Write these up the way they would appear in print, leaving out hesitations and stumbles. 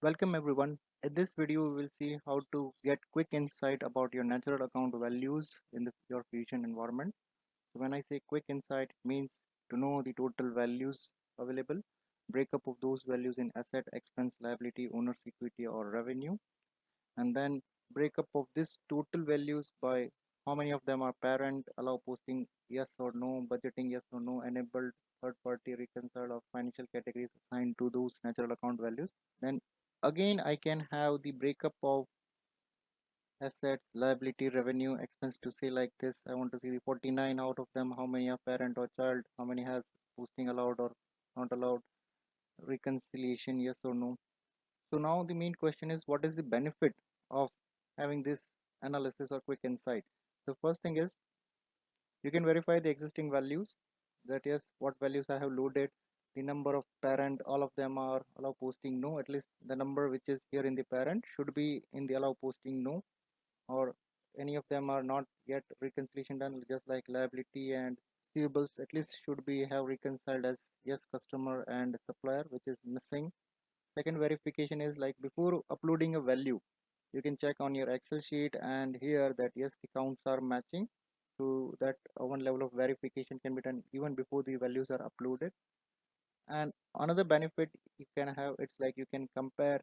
Welcome everyone. In this video, we will see how to get quick insight about your natural account values in your Fusion environment. So when I say quick insight, it means to know the total values available, breakup of those values in asset, expense, liability, owner's equity, or revenue, and then breakup of this total values by how many of them are parent, allow posting yes or no, budgeting yes or no, enabled, third party, reconcile of financial categories assigned to those natural account values. Then again I can have the breakup of assets, liability, revenue, expense to say like this. I want to see the 49 out of them, how many are parent or child, how many has posting allowed or not allowed, reconciliation yes or no. So now the main question is, what is the benefit of having this analysis or quick insight? The first thing is you can verify the existing values, that yes, what values I have loaded, the number of parent, all of them are allow posting no, at least the number which is here in the parent should be in the allow posting no, or any of them are not yet reconciliation done, just like liability and receivables at least should be have reconciled as yes customer and supplier, which is missing. Second verification is like before uploading a value, you can check on your Excel sheet and here that yes, the counts are matching. So that one level of verification can be done even before the values are uploaded. And another benefit you can have, it's like you can compare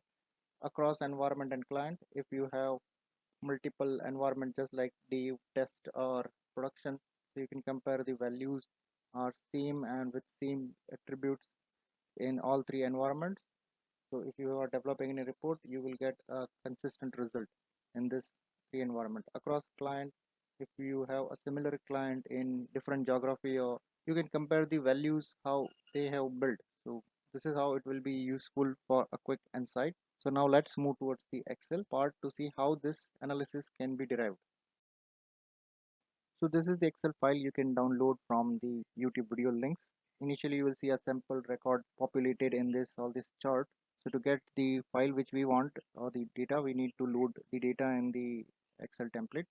across environment and client. If you have multiple environment just like dev, test or production, so you can compare the values are same and with same attributes in all three environments. So if you are developing any report, you will get a consistent result in this three environment. Across client, if you have a similar client in different geography, or you can compare the values how they have built. So this is how it will be useful for a quick insight. So now let's move towards the Excel part to see how this analysis can be derived. So this is the Excel file you can download from the YouTube video links. Initially you will see a sample record populated in this all this chart. So to get the file which we want or the data, we need to load the data in the Excel template.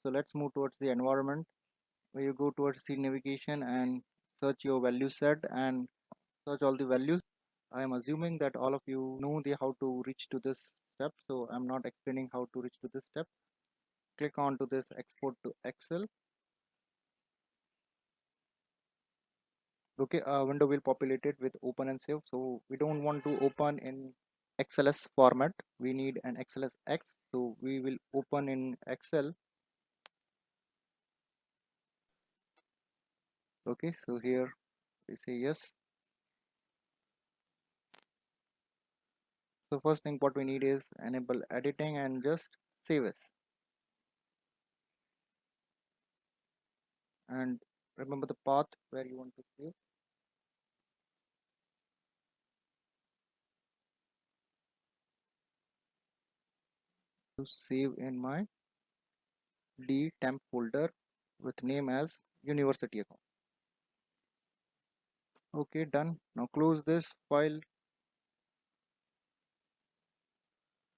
So let's move towards the environment where you go towards the navigation and search your value set and search all the values. I am assuming that all of you know the how to reach to this step, so I'm not explaining how to reach to this step. Click on to this export to Excel. Okay, a window will populate it with open and save. So we don't want to open in XLS format, we need an XLSX. So we will open in Excel. Okay, so here we say yes. So first thing what we need is enable editing and just save as. And remember the path where you want to save. To save in my D temp folder with name as university account. Okay, done. Now close this file.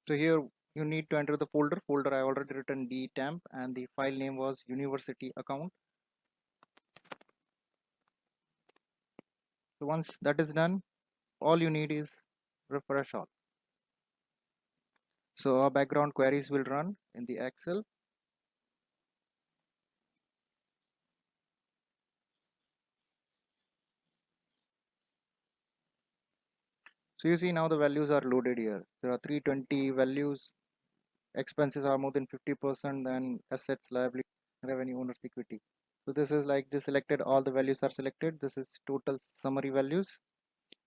So here you need to enter the folder. I already written D temp and the file name was university account. So once that is done, all you need is refresh all. So our background queries will run in the Excel. So you see now the values are loaded here. There are 320 values. Expenses are more than 50%, then assets, liability, revenue, owner's equity. So this is like this selected, all the values are selected. This is total summary values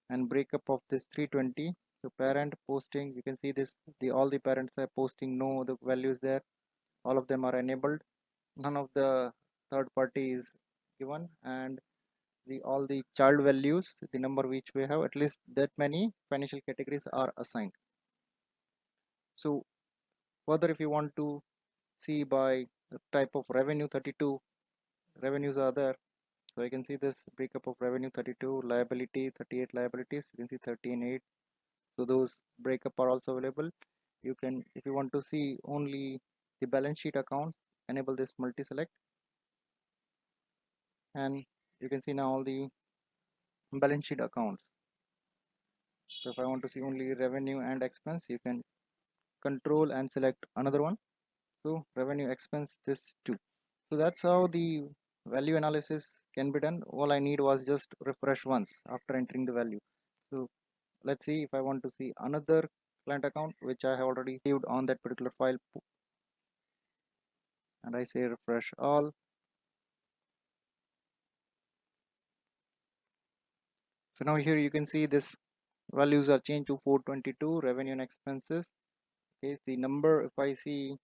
and breakup of this 320. So parent posting, you can see this, the all the parents are posting no, the values there, all of them are enabled, none of the third party is given, and the all the child values, the number which we have, at least that many financial categories are assigned. So further, if you want to see by the type of revenue, 32 revenues are there. So I can see this breakup of revenue, 32, liability 38 liabilities, you can see 13.8. So those breakup are also available. You can, if you want to see only the balance sheet accounts, enable this multi-select and you can see now all the balance sheet accounts. So if I want to see only revenue and expense, you can control and select another one. So revenue expense this too. So that's how the value analysis can be done. All I need was just refresh once after entering the value. So let's see if I want to see another client account which I have already saved on that particular file, and I say refresh all. So now here you can see this values are changed to 422 revenue and expenses. Okay, the number, if I see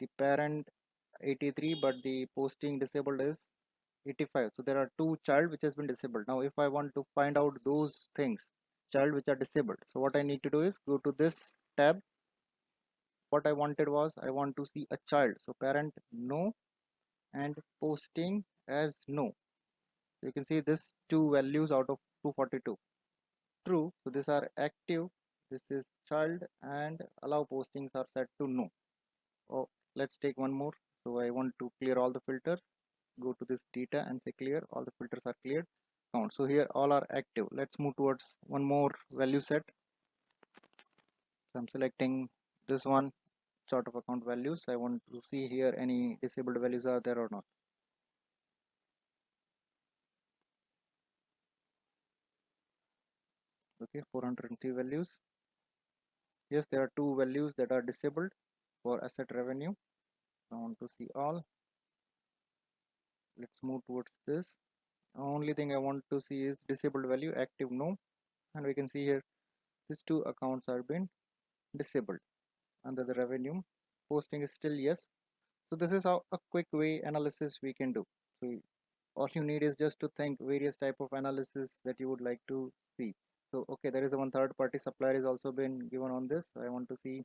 the parent 83 but the posting disabled is 85, so there are two child which has been disabled. Now if I want to find out those things child which are disabled, so what I need to do is go to this tab. What I wanted was I want to see a child, so parent no and posting as no. So you can see this two values out of 242 true, so these are active, this is child, and allow postings are set to no. Oh, let's take one more. So I want to clear all the filters, go to this data and say clear, all the filters are cleared, count. So here all are active. Let's move towards one more value set. So I'm selecting this one, chart of account values. I want to see here any disabled values are there or not. Okay, 403 values. Yes, there are two values that are disabled for asset revenue. I want to see all. Let's move towards this. Only thing I want to see is disabled value, active no, and we can see here these two accounts are been disabled. Under the revenue, posting is still yes. So this is how a quick way analysis we can do. So all you need is just to think various type of analysis that you would like to see. So okay, there is a one third party supplier is also been given on this. I want to see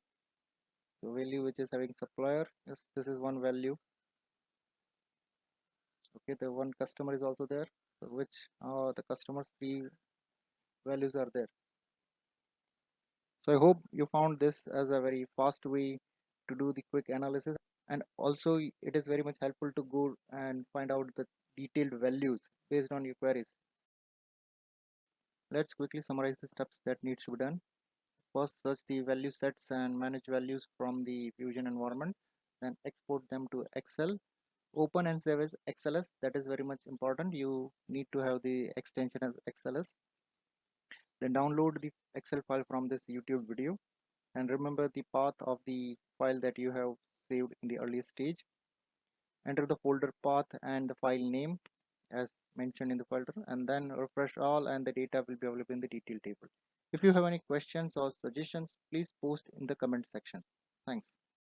the value which is having supplier. Yes, this is one value. Okay, the one customer is also there, so which the customer's three values are there. So I hope you found this as a very fast way to do the quick analysis, and also it is very much helpful to go and find out the detailed values based on your queries. Let's quickly summarize the steps that needs to be done. First, search the value sets and manage values from the Fusion environment. Then export them to Excel. Open and save as XLS. That is very much important. You need to have the extension as XLS. Then download the Excel file from this YouTube video, and remember the path of the file that you have saved in the earlier stage. Enter the folder path and the file name as mentioned in the folder, and then refresh all, and the data will be available in the detail table. If you have any questions or suggestions, please post in the comment section. Thanks.